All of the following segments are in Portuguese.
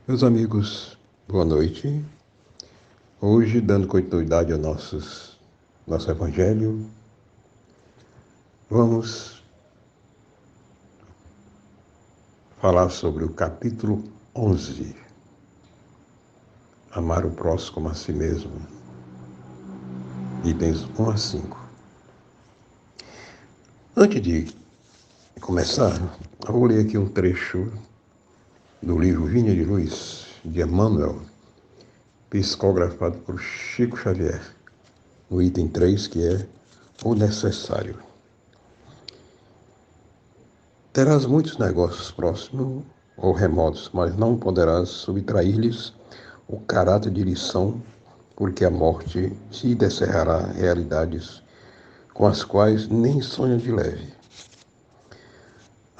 Meus amigos, boa noite. Hoje, dando continuidade ao nosso Evangelho, vamos falar sobre o capítulo 11, Amar o próximo como a si mesmo, itens 1 a 5. Antes de começar, eu vou ler aqui um trecho do livro Vinha de Luz, de Emmanuel, psicografado por Chico Xavier, no item 3, que é o necessário. Terás muitos negócios próximos ou remotos, mas não poderás subtrair-lhes o caráter de lição, porque a morte te descerrará realidades com as quais nem sonha de leve.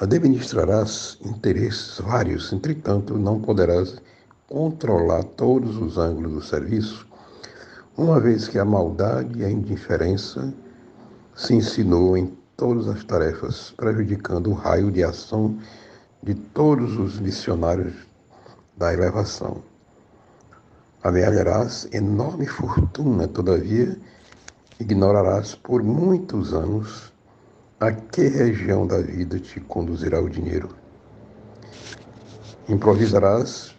Administrarás interesses vários, entretanto, não poderás controlar todos os ângulos do serviço, uma vez que a maldade e a indiferença se insinuam em todas as tarefas, prejudicando o raio de ação de todos os missionários da elevação. Amealharás enorme fortuna, todavia ignorarás por muitos anos a que região da vida te conduzirá o dinheiro. Improvisarás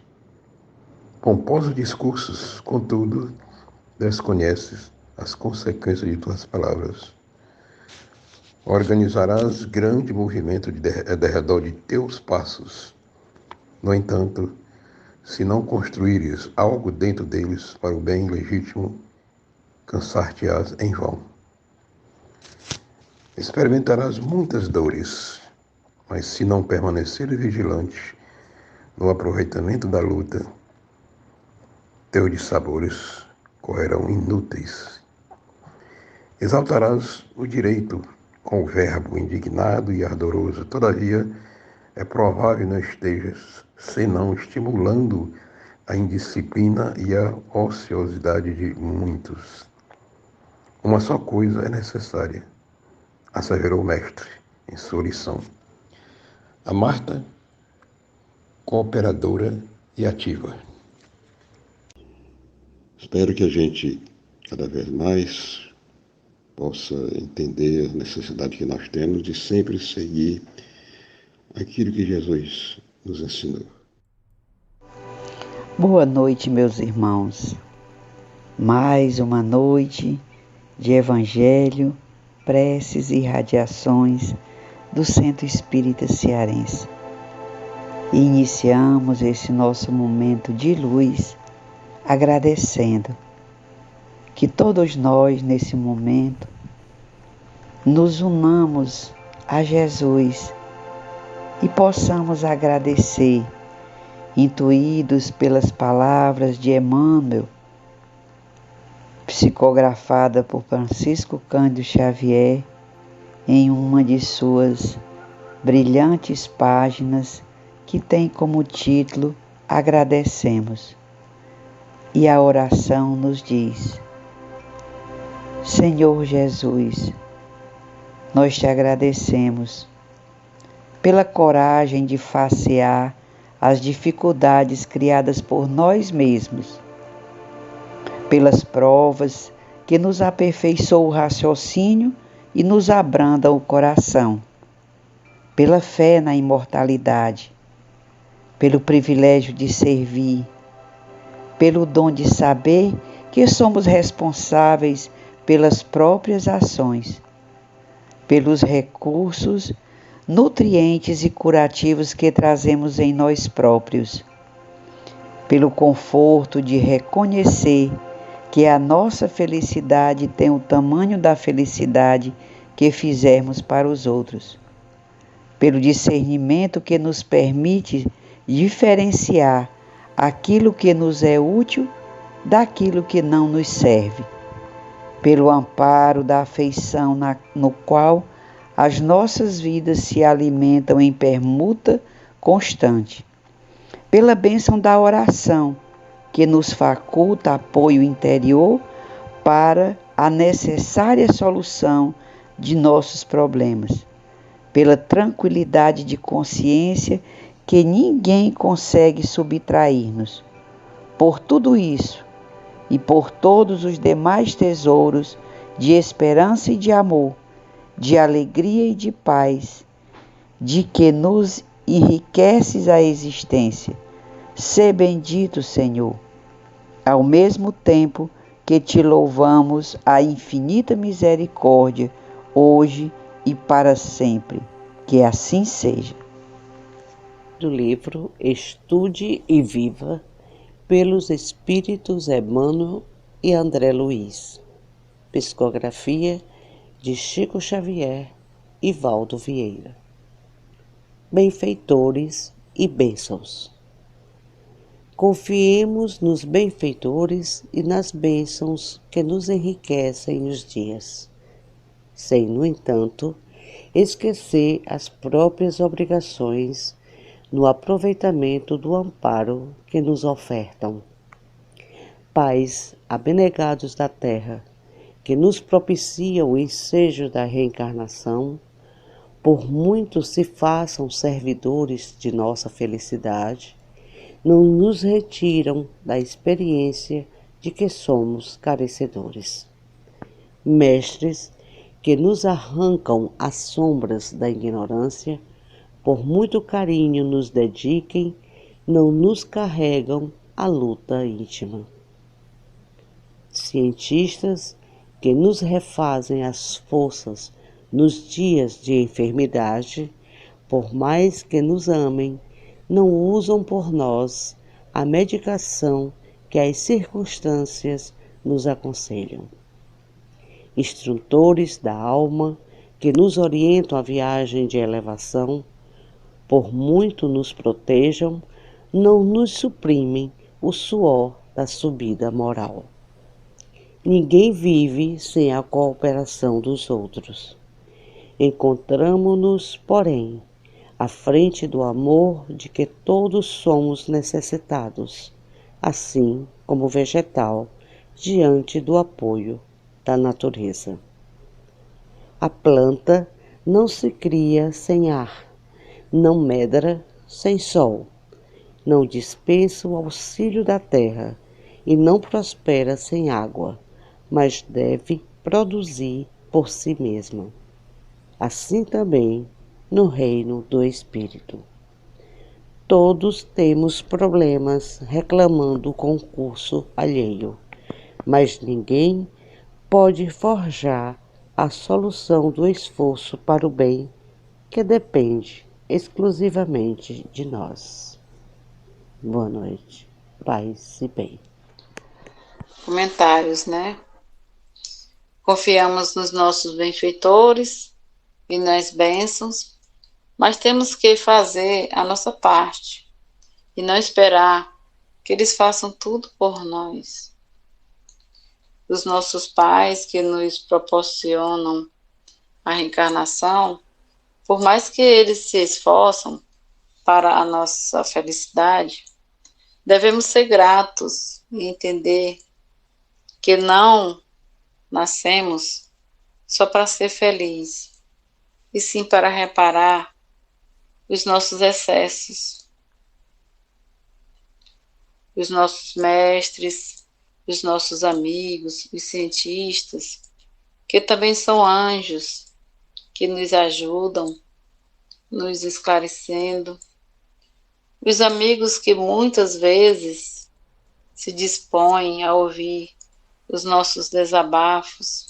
pomposos discursos, contudo, desconheces as consequências de tuas palavras. Organizarás grande movimento de derredor de teus passos. No entanto, se não construíres algo dentro deles para o bem legítimo, cansar-te-ás em vão. Experimentarás muitas dores, mas se não permaneceres vigilante no aproveitamento da luta, teus dissabores correrão inúteis. Exaltarás o direito com o verbo indignado e ardoroso, todavia é provável não estejas senão estimulando a indisciplina e a ociosidade de muitos. Uma só coisa é necessária, asseverou o mestre em sua lição. A Marta, cooperadora e ativa. Espero que a gente, cada vez mais, possa entender a necessidade que nós temos de sempre seguir aquilo que Jesus nos ensinou. Boa noite, meus irmãos. Mais uma noite de Evangelho, preces e radiações do Centro Espírita Cearense. E iniciamos esse nosso momento de luz agradecendo que todos nós, nesse momento, nos unamos a Jesus e possamos agradecer, intuídos pelas palavras de Emmanuel, psicografada por Francisco Cândido Xavier, em uma de suas brilhantes páginas, que tem como título Agradecemos. E a oração nos diz: Senhor Jesus, nós te agradecemos pela coragem de facear as dificuldades criadas por nós mesmos, pelas provas que nos aperfeiçoam o raciocínio e nos abrandam o coração, pela fé na imortalidade, pelo privilégio de servir, pelo dom de saber que somos responsáveis pelas próprias ações, pelos recursos nutrientes e curativos que trazemos em nós próprios, pelo conforto de reconhecer que a nossa felicidade tem o tamanho da felicidade que fizermos para os outros, pelo discernimento que nos permite diferenciar aquilo que nos é útil daquilo que não nos serve, pelo amparo da afeição no qual as nossas vidas se alimentam em permuta constante, pela bênção da oração, que nos faculta apoio interior para a necessária solução de nossos problemas, pela tranquilidade de consciência que ninguém consegue subtrair-nos. Por tudo isso e por todos os demais tesouros de esperança e de amor, de alegria e de paz, de que nos enriqueces a existência. Sê bendito, Senhor, ao mesmo tempo que te louvamos a infinita misericórdia, hoje e para sempre. Que assim seja. Do livro Estude e Viva, pelos espíritos Emmanuel e André Luiz. Psicografia de Chico Xavier e Valdo Vieira. Benfeitores e bênçãos. Confiemos nos benfeitores e nas bênçãos que nos enriquecem os dias, sem, no entanto, esquecer as próprias obrigações no aproveitamento do amparo que nos ofertam. Pais abnegados da terra, que nos propiciam o ensejo da reencarnação, por muito se façam servidores de nossa felicidade, não nos retiram da experiência de que somos carecedores. Mestres que nos arrancam as sombras da ignorância, por muito carinho nos dediquem, não nos carregam a luta íntima. Cientistas que nos refazem as forças nos dias de enfermidade, por mais que nos amem, não usam por nós a medicação que as circunstâncias nos aconselham. Instrutores da alma que nos orientam a viagem de elevação, por muito nos protejam, não nos suprimem o suor da subida moral. Ninguém vive sem a cooperação dos outros. Encontramo-nos, porém, à frente do amor de que todos somos necessitados, assim como o vegetal diante do apoio da natureza. A planta não se cria sem ar, não medra sem sol, não dispensa o auxílio da terra e não prospera sem água, mas deve produzir por si mesma. Assim também no reino do Espírito. Todos temos problemas reclamando o concurso alheio, mas ninguém pode forjar a solução do esforço para o bem que depende exclusivamente de nós. Boa noite, paz e bem. Comentários, né? Confiamos nos nossos benfeitores e nas bênçãos, mas temos que fazer a nossa parte e não esperar que eles façam tudo por nós. Os nossos pais que nos proporcionam a reencarnação, por mais que eles se esforçam para a nossa felicidade, devemos ser gratos e entender que não nascemos só para ser feliz, e sim para reparar os nossos excessos. Os nossos mestres, os nossos amigos, os cientistas, que também são anjos, que nos ajudam, nos esclarecendo. Os amigos que muitas vezes se dispõem a ouvir os nossos desabafos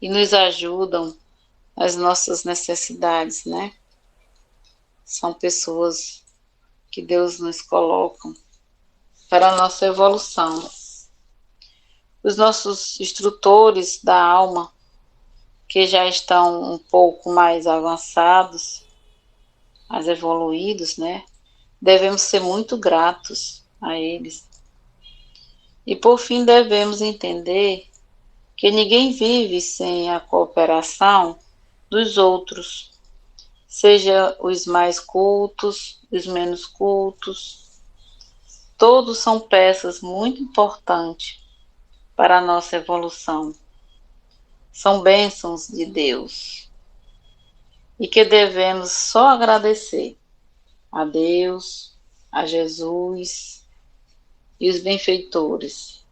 e nos ajudam nas nossas necessidades, né? São pessoas que Deus nos coloca para a nossa evolução. Os nossos instrutores da alma, que já estão um pouco mais avançados, mais evoluídos, né? Devemos ser muito gratos a eles. E por fim devemos entender que ninguém vive sem a cooperação dos outros, seja os mais cultos, os menos cultos. Todos são peças muito importantes para a nossa evolução. São bênçãos de Deus e que devemos só agradecer. a Deus, a Jesus e os benfeitores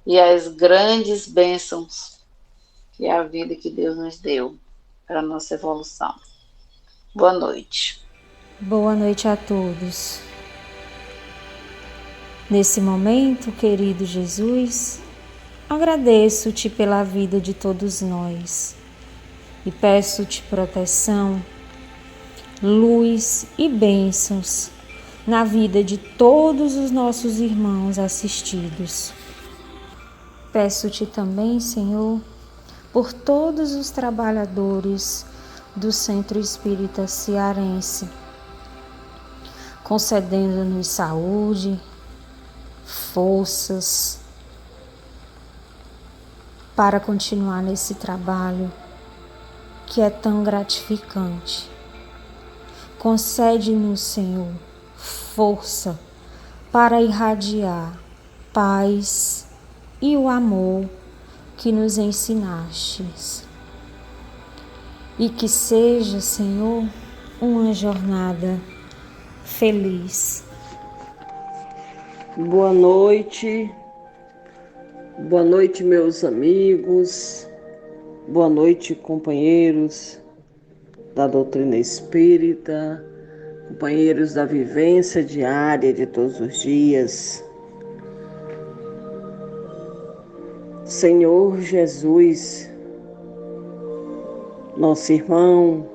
e as grandes bênçãos que é a vida que Deus nos deu para a nossa evolução. Boa noite. Boa noite a todos. Nesse momento, querido Jesus, agradeço-te pela vida de todos nós e peço-te proteção, luz e bênçãos na vida de todos os nossos irmãos assistidos. Peço-te também, Senhor, por todos os trabalhadores do Centro Espírita Cearense, concedendo-nos saúde, forças para continuar nesse trabalho que é tão gratificante. Concede-nos, Senhor, força para irradiar paz e o amor que nos ensinastes. E que seja, Senhor, uma jornada feliz. Boa noite, meus amigos, boa noite, companheiros da doutrina espírita, companheiros da vivência diária de todos os dias. Senhor Jesus, nosso irmão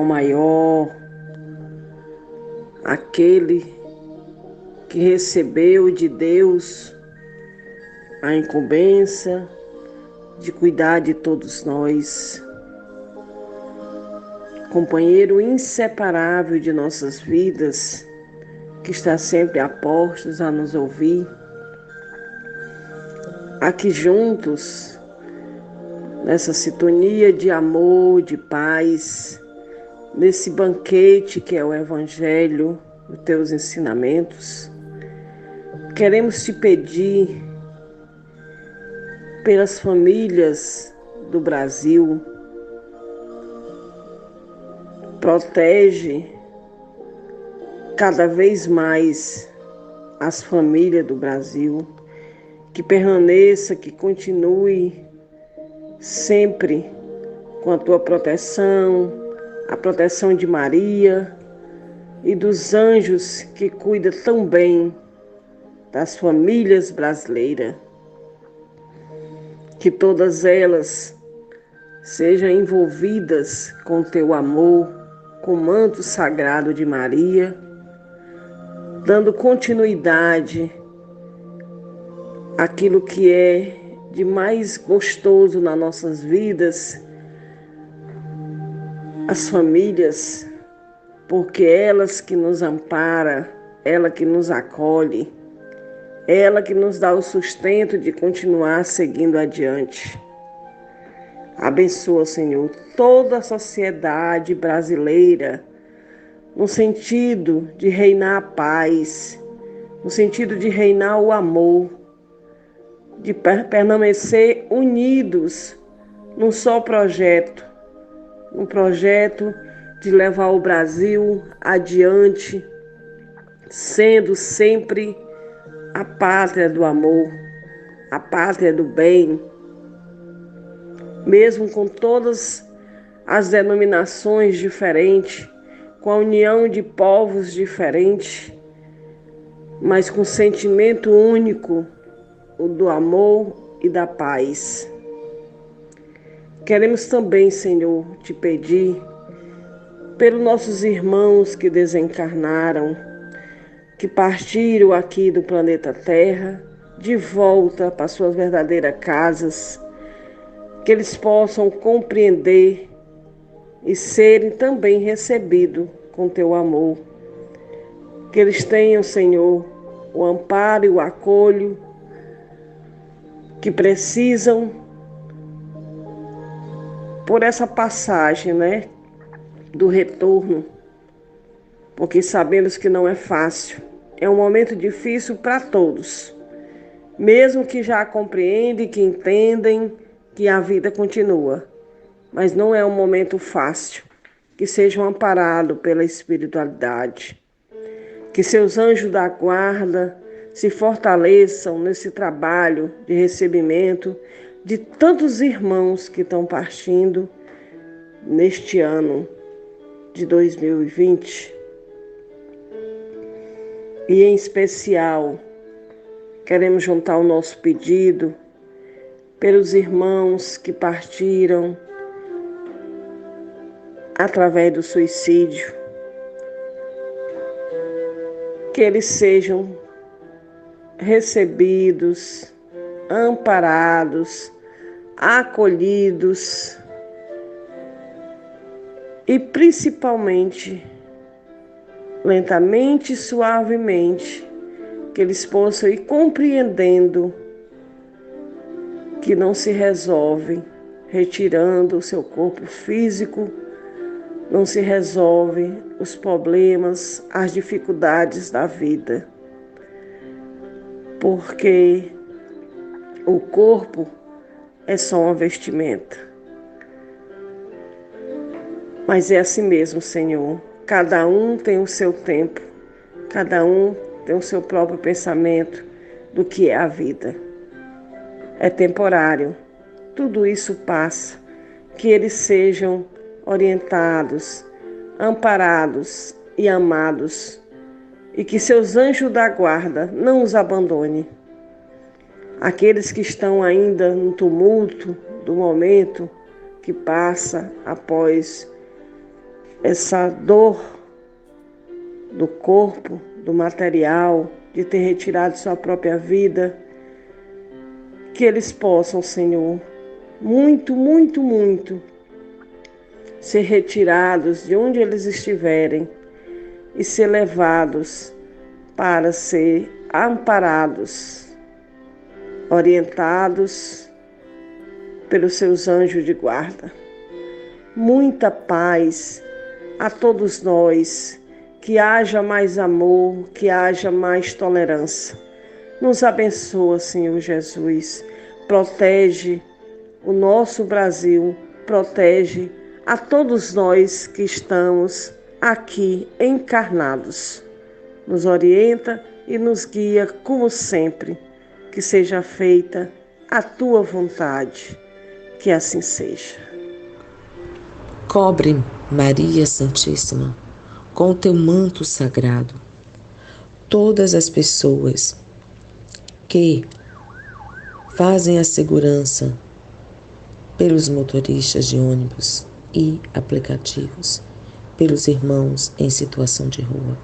maior, aquele que recebeu de Deus a incumbência de cuidar de todos nós, companheiro inseparável de nossas vidas, que está sempre a postos a nos ouvir, aqui juntos, nessa sintonia de amor, de paz, nesse banquete que é o Evangelho, os teus ensinamentos, queremos te pedir pelas famílias do Brasil, protege cada vez mais as famílias do Brasil, que permaneça, que continue sempre com a tua proteção, a proteção de Maria e dos anjos que cuidam tão bem das famílias brasileiras. Que todas elas sejam envolvidas com teu amor, com o manto sagrado de Maria, dando continuidade àquilo que é de mais gostoso nas nossas vidas, as famílias, porque elas que nos amparam, ela que nos acolhe, ela que nos dá o sustento de continuar seguindo adiante. Abençoa, Senhor, toda a sociedade brasileira, no sentido de reinar a paz, no sentido de reinar o amor, de permanecer unidos num só projeto, um projeto de levar o Brasil adiante, sendo sempre a pátria do amor, a pátria do bem, mesmo com todas as denominações diferentes, com a união de povos diferentes, mas com sentimento único, o do amor e da paz. Queremos também, Senhor, te pedir pelos nossos irmãos que desencarnaram, que partiram aqui do planeta Terra, de volta para suas verdadeiras casas, que eles possam compreender e serem também recebidos com teu amor. Que eles tenham, Senhor, o amparo e o acolho que precisam por essa passagem, do retorno, porque sabemos que não é fácil. É um momento difícil para todos, mesmo que já compreendem, que entendem que a vida continua, mas não é um momento fácil. que sejam amparados pela espiritualidade. Que seus anjos da guarda se fortaleçam nesse trabalho de recebimento de tantos irmãos que estão partindo neste ano de 2020. E em especial, queremos juntar o nosso pedido pelos irmãos que partiram através do suicídio, que eles sejam recebidos, amparados, acolhidos e principalmente, lentamente e suavemente, que eles possam ir compreendendo que não se resolve retirando o seu corpo físico, não se resolve os problemas, as dificuldades da vida. Porque o corpo é só uma vestimenta. Mas é assim mesmo, Senhor. Cada um tem o seu tempo, cada um tem o seu próprio pensamento do que é a vida. É temporário, tudo isso passa. Que eles sejam orientados, amparados e amados, e que seus anjos da guarda não os abandone. Aqueles que estão ainda no tumulto do momento que passa após essa dor do corpo, do material, de ter retirado sua própria vida, que eles possam, Senhor, muito, muito, muito, ser retirados de onde eles estiverem e ser levados para ser amparados, orientados pelos seus anjos de guarda. Muita paz a todos nós, que haja mais amor, que haja mais tolerância. Nos abençoa, Senhor Jesus, protege o nosso Brasil, protege a todos nós que estamos aqui encarnados. Nos orienta e nos guia como sempre, que seja feita a tua vontade, que assim seja. Cobre, Maria Santíssima, com o teu manto sagrado, todas as pessoas que fazem a segurança pelos motoristas de ônibus e aplicativos, pelos irmãos em situação de rua,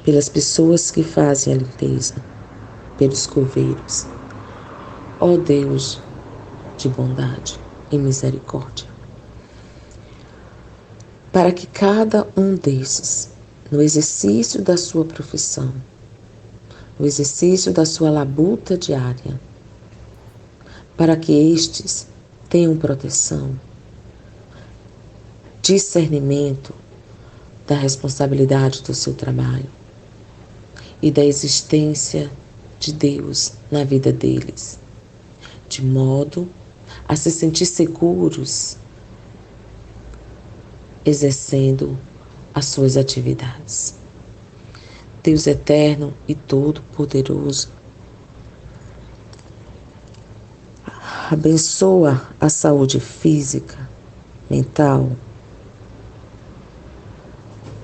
pelas pessoas que fazem a limpeza, pelos coveiros. Ó Deus de bondade e misericórdia, para que cada um desses, no exercício da sua profissão, no exercício da sua labuta diária, para que estes tenham proteção, discernimento da responsabilidade do seu trabalho e da existência de Deus na vida deles, de modo a se sentir seguros exercendo as suas atividades. Deus eterno e todo-poderoso, abençoa a saúde física, mental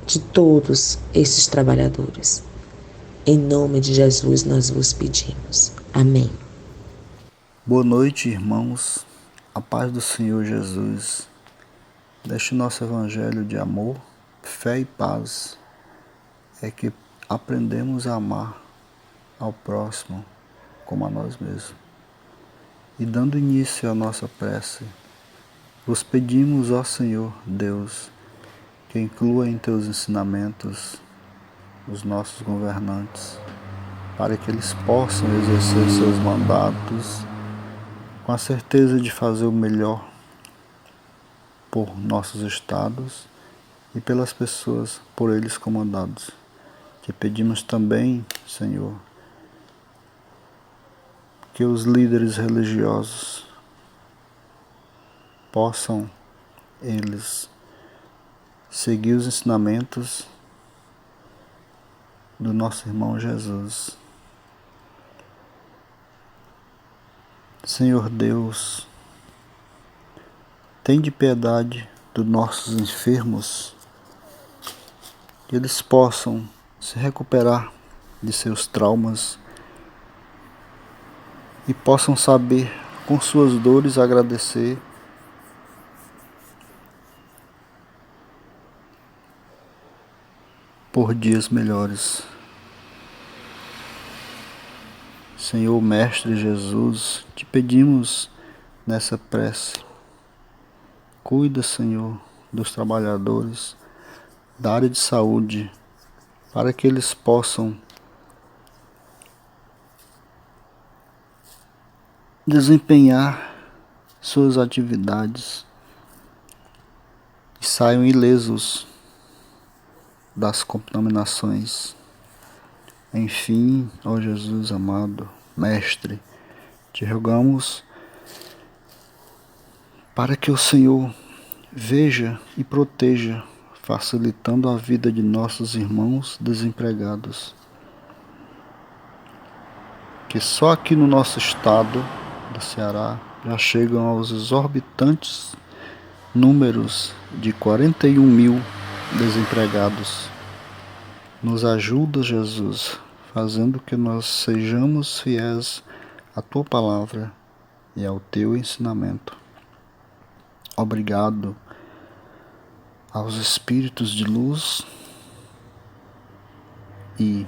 de todos esses trabalhadores. Em nome de Jesus nós vos pedimos. Amém. Boa noite, irmãos. A paz do Senhor Jesus. Deste nosso evangelho de amor, fé e paz é que aprendemos a amar ao próximo como a nós mesmos. E dando início à nossa prece, vos pedimos, ó Senhor Deus, que inclua em teus ensinamentos os nossos governantes, para que eles possam exercer seus mandatos com a certeza de fazer o melhor por nossos estados e pelas pessoas por eles comandados. Te pedimos também, Senhor, que os líderes religiosos possam eles seguir os ensinamentos do nosso irmão Jesus. Senhor Deus, tende piedade dos nossos enfermos, que eles possam se recuperar de seus traumas e possam saber, com suas dores, agradecer por dias melhores. Senhor Mestre Jesus, te pedimos nessa prece, cuida, Senhor, dos trabalhadores da área de saúde, para que eles possam desempenhar suas atividades e saiam ilesos das contaminações. Enfim, ó Jesus amado, Mestre, te rogamos para que o Senhor veja e proteja, facilitando a vida de nossos irmãos desempregados, que só aqui no nosso estado do Ceará já chegam aos exorbitantes números de 41 mil desempregados. Nos ajuda, Jesus, fazendo que nós sejamos fiéis à Tua palavra e ao Teu ensinamento. Obrigado aos Espíritos de luz e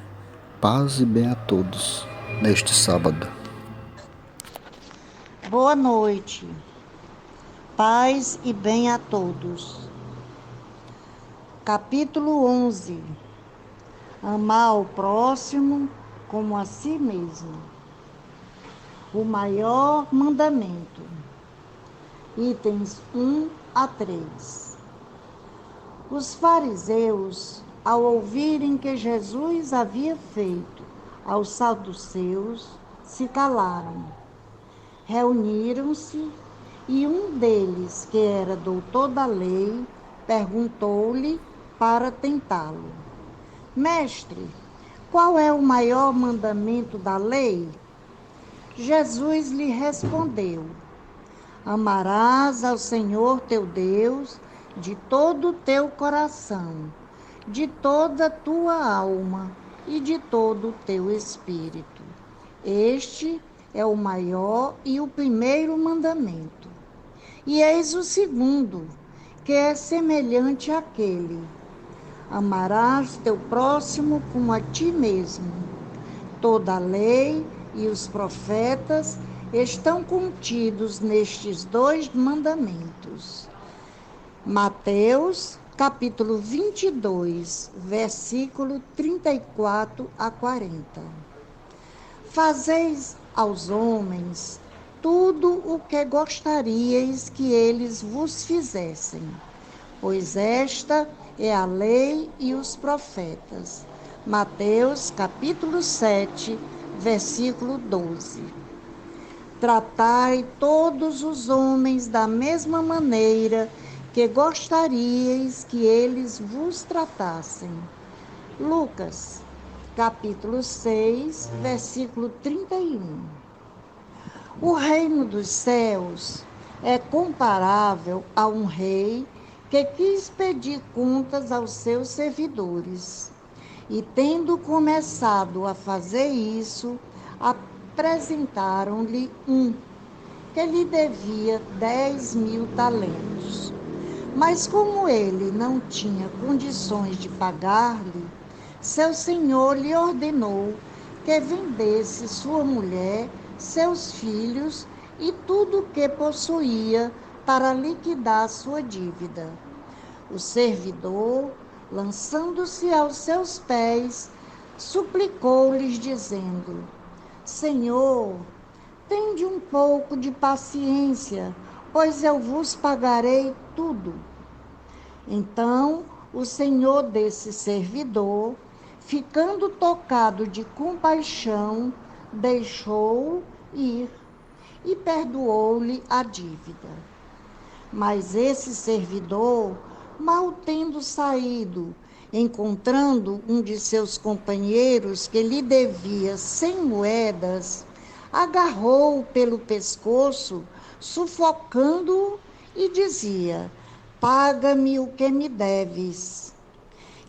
paz e bem a todos neste sábado. Boa noite, paz e bem a todos. Capítulo 11. Amar o próximo como a si mesmo. O maior mandamento. Itens 1 a 3. Os fariseus, ao ouvirem que Jesus havia feito aos saduceus, se calaram. Reuniram-se e um deles, que era doutor da lei, perguntou-lhe para tentá-lo: Mestre, qual é o maior mandamento da lei? Jesus lhe respondeu: Amarás ao Senhor teu Deus de todo o teu coração, de toda a tua alma e de todo o teu espírito. Este é o maior e o primeiro mandamento. E eis o segundo, que é semelhante àquele: amarás teu próximo como a ti mesmo. Toda a lei e os profetas estão contidos nestes dois mandamentos. Mateus, capítulo 22, versículo 34 a 40. Fazeis aos homens tudo o que gostaríeis que eles vos fizessem, pois esta é a lei e os profetas. Mateus, capítulo 7, versículo 12. Tratai todos os homens da mesma maneira que gostaríeis que eles vos tratassem. Lucas, capítulo 6, versículo 31. O reino dos céus é comparável a um rei que quis pedir contas aos seus servidores. E tendo começado a fazer isso, apresentaram-lhe um que lhe devia 10.000 talentos. Mas como ele não tinha condições de pagar-lhe, seu senhor lhe ordenou que vendesse sua mulher, seus filhos e tudo o que possuía para liquidar sua dívida. O servidor, lançando-se aos seus pés, suplicou-lhes, dizendo: Senhor, tende um pouco de paciência, pois eu vos pagarei tudo. Então, o senhor desse servidor, ficando tocado de compaixão, deixou-o ir e perdoou-lhe a dívida. Mas esse servidor, Mal tendo saído, encontrando um de seus companheiros que lhe devia 100 moedas, agarrou-o pelo pescoço, sufocando-o e dizia: paga-me o que me deves.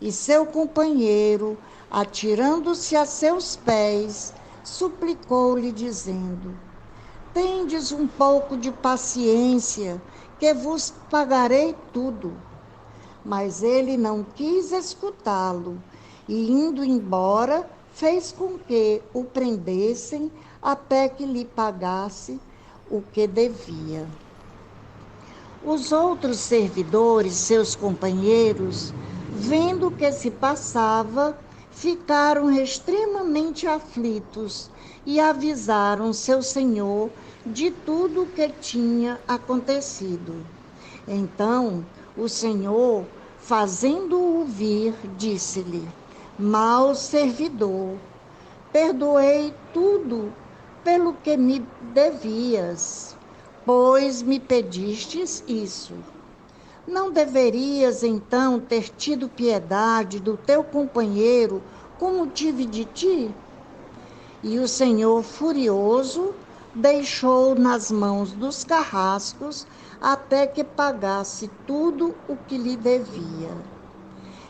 E seu companheiro, atirando-se a seus pés, suplicou-lhe, dizendo: tendes um pouco de paciência, que vos pagarei tudo. Mas ele não quis escutá-lo, e indo embora, fez com que o prendessem até que lhe pagasse o que devia. Os outros servidores, seus companheiros, vendo o que se passava, ficaram extremamente aflitos e avisaram seu senhor de tudo o que tinha acontecido. Então, o senhor, fazendo-o vir, disse-lhe: mau servidor, perdoei tudo pelo que me devias, pois me pedistes isso. Não deverias, então, ter tido piedade do teu companheiro, como tive de ti? E o Senhor, furioso, deixou nas mãos dos carrascos até que pagasse tudo o que lhe devia.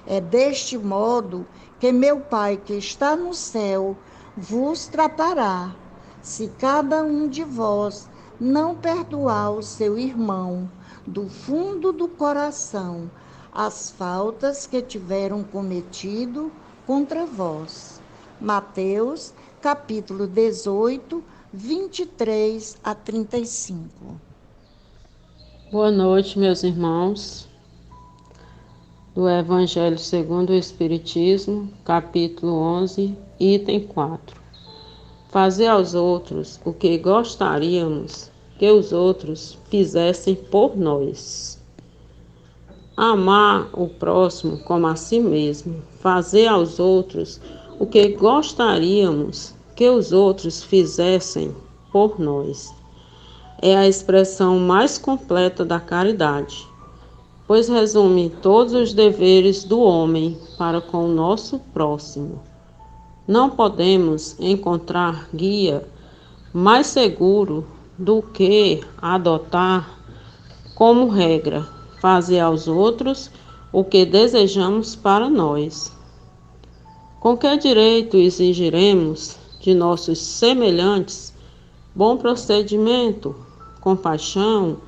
É deste modo que meu Pai que está no céu vos tratará, se cada um de vós não perdoar o seu irmão do fundo do coração as faltas que tiveram cometido contra vós. Mateus, capítulo 18, 23 a 35. Boa noite, meus irmãos. Do Evangelho segundo o Espiritismo, capítulo 11, item 4. Fazer aos outros o que gostaríamos que os outros fizessem por nós. Amar o próximo como a si mesmo. Fazer aos outros o que gostaríamos que os outros fizessem por nós. É a expressão mais completa da caridade, pois resume todos os deveres do homem para com o nosso próximo. Não podemos encontrar guia mais seguro do que adotar como regra fazer aos outros o que desejamos para nós. Com que direito exigiremos de nossos semelhantes bom procedimento, compaixão,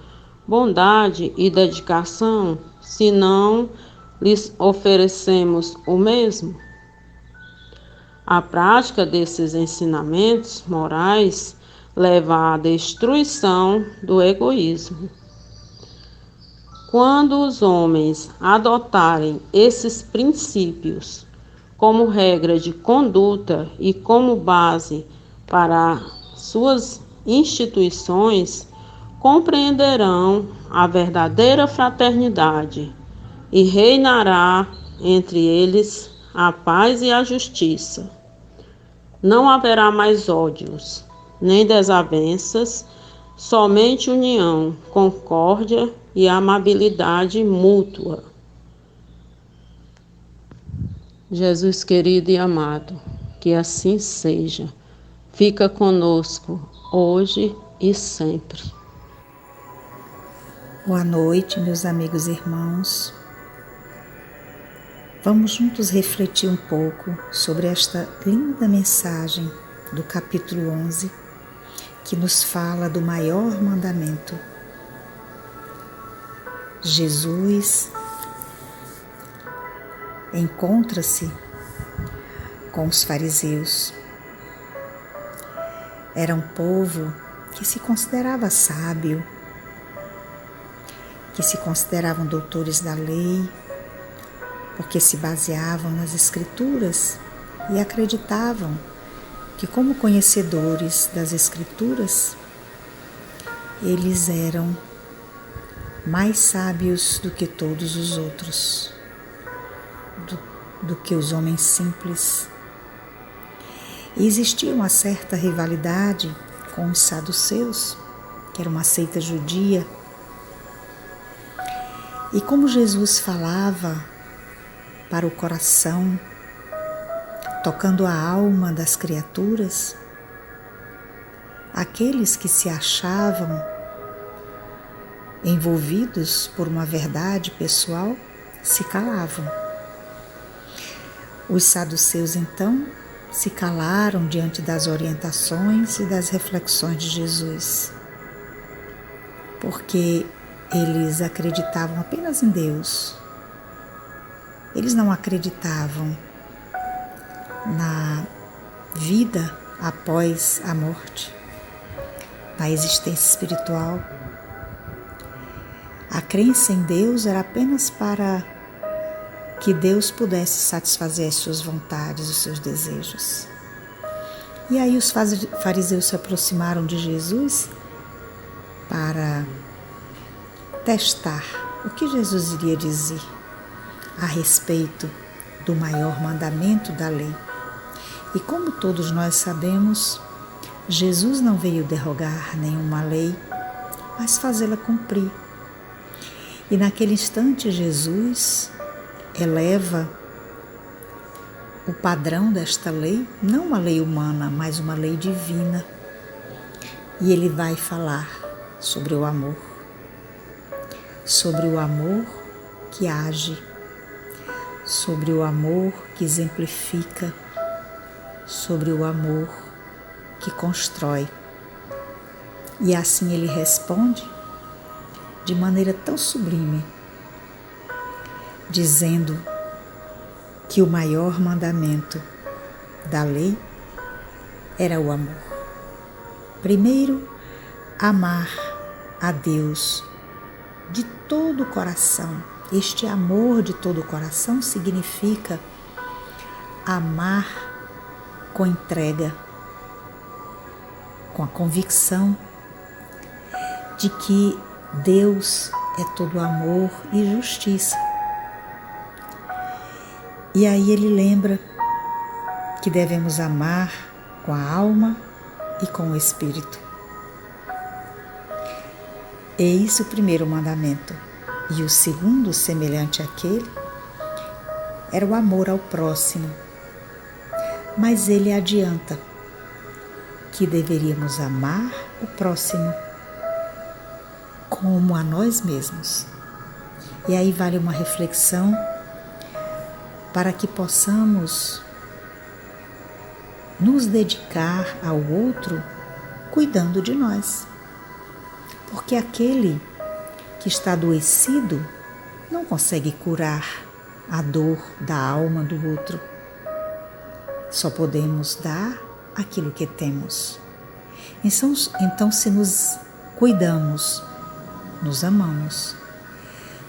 bondade e dedicação, se não lhes oferecemos o mesmo? A prática desses ensinamentos morais leva à destruição do egoísmo. Quando os homens adotarem esses princípios como regra de conduta e como base para suas instituições, compreenderão a verdadeira fraternidade e reinará entre eles a paz e a justiça. Não haverá mais ódios, nem desavenças, somente união, concórdia e amabilidade mútua. Jesus querido e amado, que assim seja. Fica conosco hoje e sempre. Boa noite, meus amigos e irmãos. Vamos juntos refletir um pouco sobre esta linda mensagem do capítulo 11, que nos fala do maior mandamento. Jesus encontra-se com os fariseus. Era um povo que se considerava sábio, que se consideravam doutores da lei, porque se baseavam nas Escrituras e acreditavam que, como conhecedores das Escrituras, eles eram mais sábios do que todos os outros, do que os homens simples. E existia uma certa rivalidade com os saduceus, que era uma seita judia. E como Jesus falava para o coração, tocando a alma das criaturas, aqueles que se achavam envolvidos por uma verdade pessoal se calavam. Os saduceus, então, se calaram diante das orientações e das reflexões de Jesus, porque eles acreditavam apenas em Deus. Eles não acreditavam na vida após a morte, na existência espiritual. A crença em Deus era apenas para que Deus pudesse satisfazer as suas vontades, os seus desejos. E aí os fariseus se aproximaram de Jesus para testar o que Jesus iria dizer a respeito do maior mandamento da lei. E como todos nós sabemos, Jesus não veio derrogar nenhuma lei, mas fazê-la cumprir. E naquele instante Jesus eleva o padrão desta lei, não uma lei humana, mas uma lei divina. E ele vai falar sobre o amor que age, sobre o amor que exemplifica, sobre o amor que constrói. E assim ele responde de maneira tão sublime, dizendo que o maior mandamento da lei era o amor. Primeiro, amar a Deus de todo o coração. Este amor de todo o coração significa amar com entrega, com a convicção de que Deus é todo amor e justiça. E aí ele lembra que devemos amar com a alma e com o espírito. Eis o primeiro mandamento. E o segundo, semelhante àquele, era o amor ao próximo. Mas ele adianta que deveríamos amar o próximo como a nós mesmos. E aí vale uma reflexão para que possamos nos dedicar ao outro cuidando de nós. Porque aquele que está adoecido não consegue curar a dor da alma do outro. Só podemos dar aquilo que temos. Então, se nos cuidamos, nos amamos,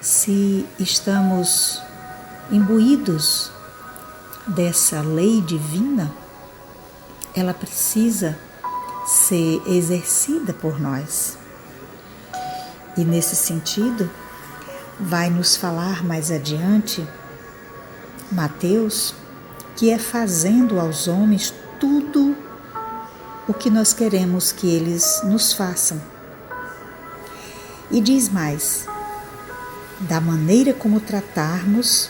se estamos imbuídos dessa lei divina, ela precisa ser exercida por nós. E nesse sentido, vai nos falar mais adiante Mateus, que é fazendo aos homens tudo o que nós queremos que eles nos façam. E diz mais, da maneira como tratarmos,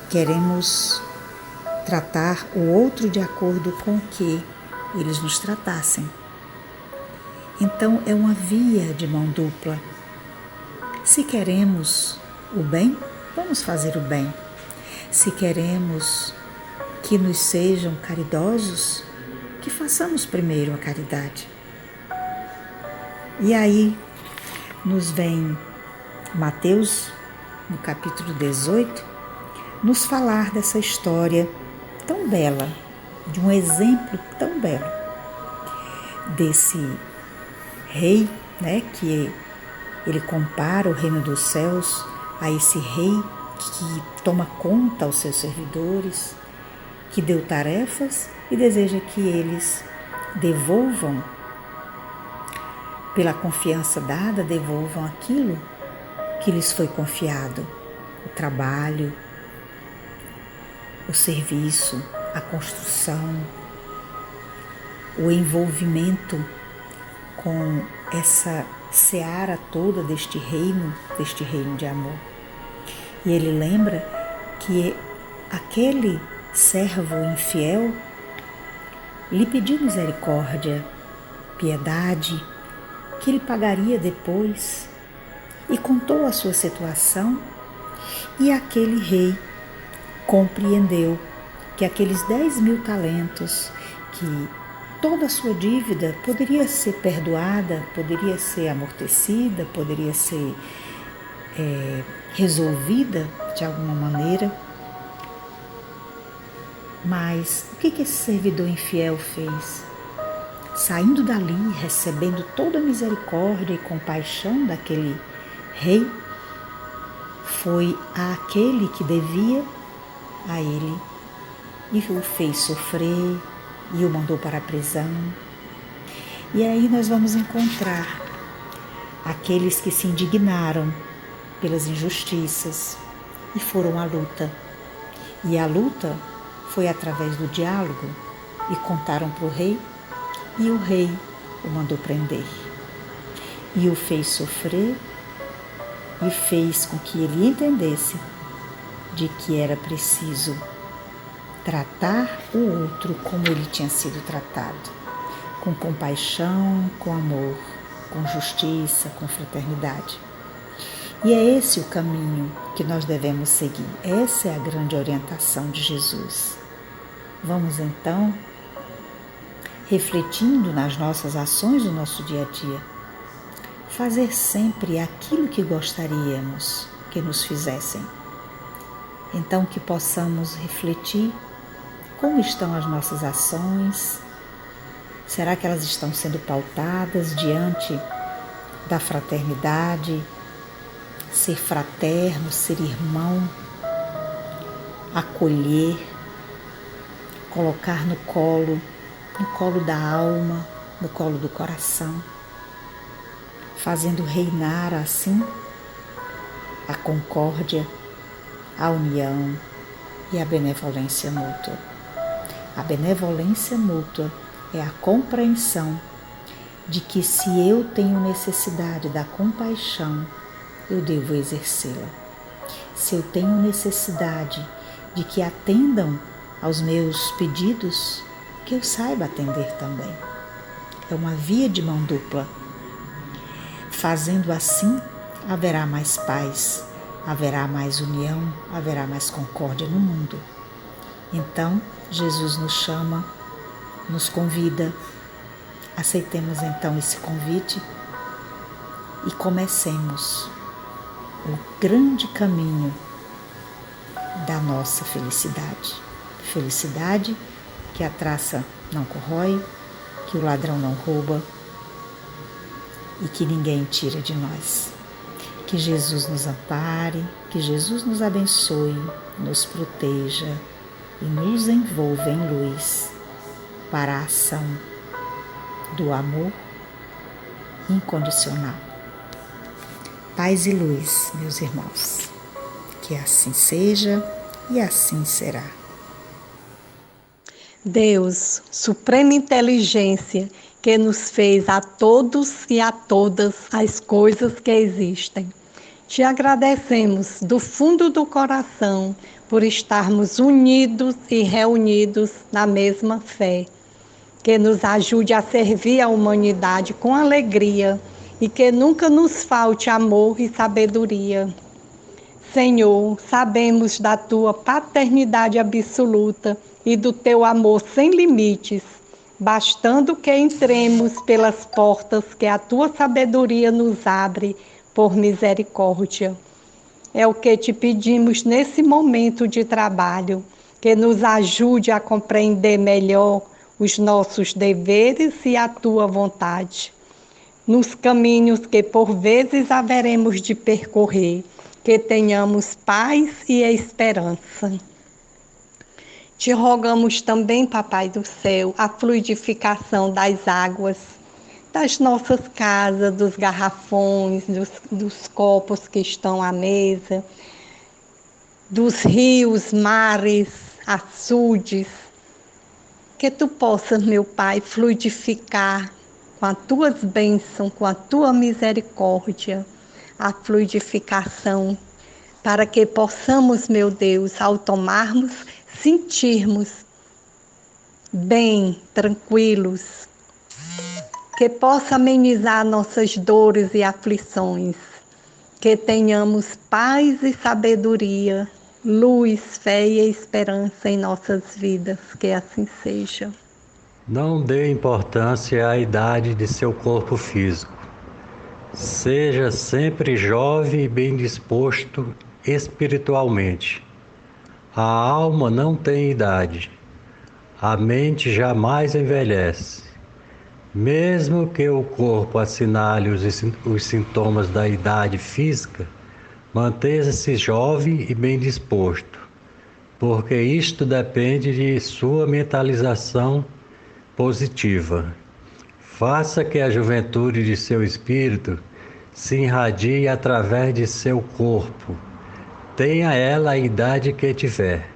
queremos tratar o outro de acordo com o que eles nos tratassem. Então é uma via de mão dupla. Se queremos o bem, vamos fazer o bem. Se queremos que nos sejam caridosos, que façamos primeiro a caridade. E aí nos vem Mateus, no capítulo 18, nos falar dessa história tão bela, de um exemplo tão belo, desse rei, que ele compara o reino dos céus a esse rei que toma conta aos seus servidores, que deu tarefas e deseja que eles devolvam, pela confiança dada, devolvam aquilo que lhes foi confiado, o trabalho, o serviço, a construção, o envolvimento com seara toda deste reino de amor. E ele lembra que aquele servo infiel lhe pediu misericórdia, piedade, que ele pagaria depois, e contou a sua situação, e aquele rei compreendeu que aqueles 10.000 talentos, que toda a sua dívida poderia ser perdoada, poderia ser amortecida, poderia ser resolvida de alguma maneira. Mas o que esse servidor infiel fez? Saindo dali, recebendo toda a misericórdia e compaixão daquele rei, foi àquele que devia a ele e o fez sofrer e o mandou para a prisão. E aí nós vamos encontrar aqueles que se indignaram pelas injustiças e foram à luta. E a luta foi através do diálogo, e contaram para o rei, e o rei o mandou prender. E o fez sofrer, e fez com que ele entendesse de que era preciso tratar o outro como ele tinha sido tratado, com compaixão, com amor, com justiça, com fraternidade. E é esse o caminho que nós devemos seguir. Essa é a grande orientação de Jesus. Vamos então, refletindo nas nossas ações do nosso dia a dia, fazer sempre aquilo que gostaríamos que nos fizessem. Então que possamos refletir como estão as nossas ações. Será que elas estão sendo pautadas diante da fraternidade, ser fraterno, ser irmão, acolher, colocar no colo da alma, no colo do coração, fazendo reinar assim a concórdia, a união e a benevolência mútua. A benevolência mútua é a compreensão de que se eu tenho necessidade da compaixão, eu devo exercê-la. Se eu tenho necessidade de que atendam aos meus pedidos, que eu saiba atender também. É uma via de mão dupla. Fazendo assim, haverá mais paz, haverá mais união, haverá mais concórdia no mundo. Então, Jesus nos chama, nos convida. Aceitemos então esse convite e comecemos o grande caminho da nossa felicidade. Felicidade que a traça não corrói, que o ladrão não rouba e que ninguém tira de nós. Que Jesus nos ampare, que Jesus nos abençoe, nos proteja e nos envolva em luz para a ação do amor incondicional. Paz e luz, meus irmãos. Que assim seja e assim será. Deus, suprema inteligência, que nos fez a todos e a todas as coisas que existem. Te agradecemos do fundo do coração por estarmos unidos e reunidos na mesma fé. Que nos ajude a servir a humanidade com alegria e que nunca nos falte amor e sabedoria. Senhor, sabemos da tua paternidade absoluta e do teu amor sem limites, bastando que entremos pelas portas que a tua sabedoria nos abre por misericórdia. É o que te pedimos nesse momento de trabalho, que nos ajude a compreender melhor os nossos deveres e a tua vontade. Nos caminhos que por vezes haveremos de percorrer, que tenhamos paz e esperança. Te rogamos também, Papai do céu, a fluidificação das águas, das nossas casas, dos garrafões, dos copos que estão à mesa, dos rios, mares, açudes, que tu possas, meu Pai, fluidificar com as tuas bênçãos, com a tua misericórdia, a fluidificação, para que possamos, meu Deus, ao tomarmos, sentirmos bem, tranquilos, que possa amenizar nossas dores e aflições, que tenhamos paz e sabedoria, luz, fé e esperança em nossas vidas, que assim seja. Não dê importância à idade de seu corpo físico. Seja sempre jovem e bem disposto espiritualmente. A alma não tem idade. A mente jamais envelhece. Mesmo que o corpo assinale os sintomas da idade física, mantenha-se jovem e bem disposto, porque isto depende de sua mentalização positiva. Faça que a juventude de seu espírito se irradie através de seu corpo. Tenha ela a idade que tiver.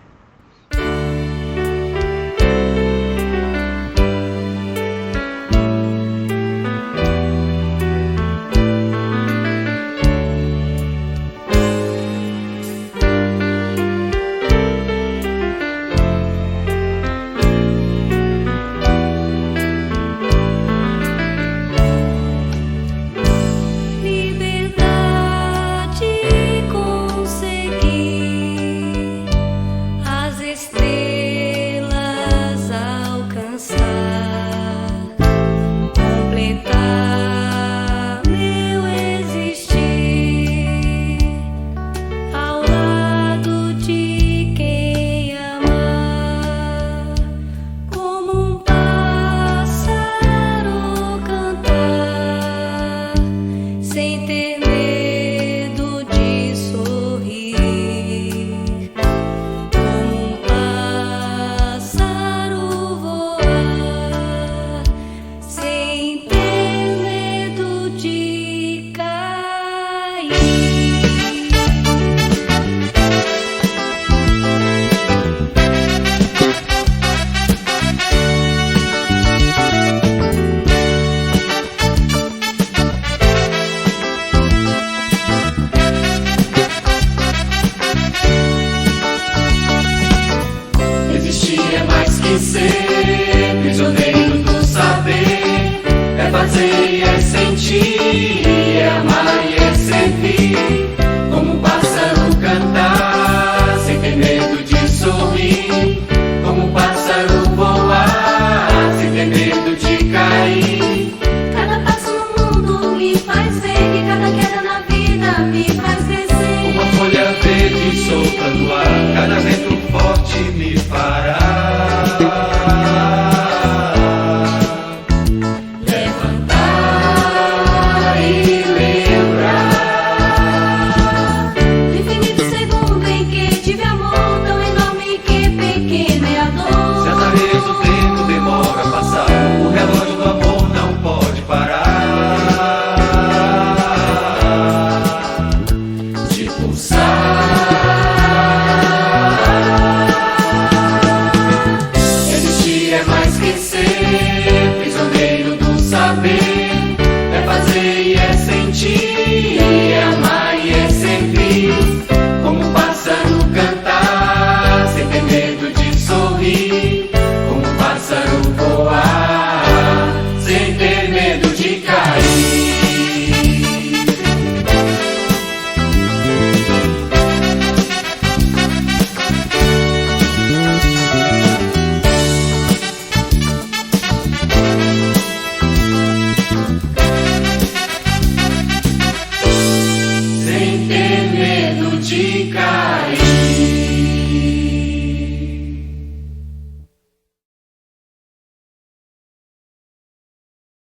Sem ter medo de cair.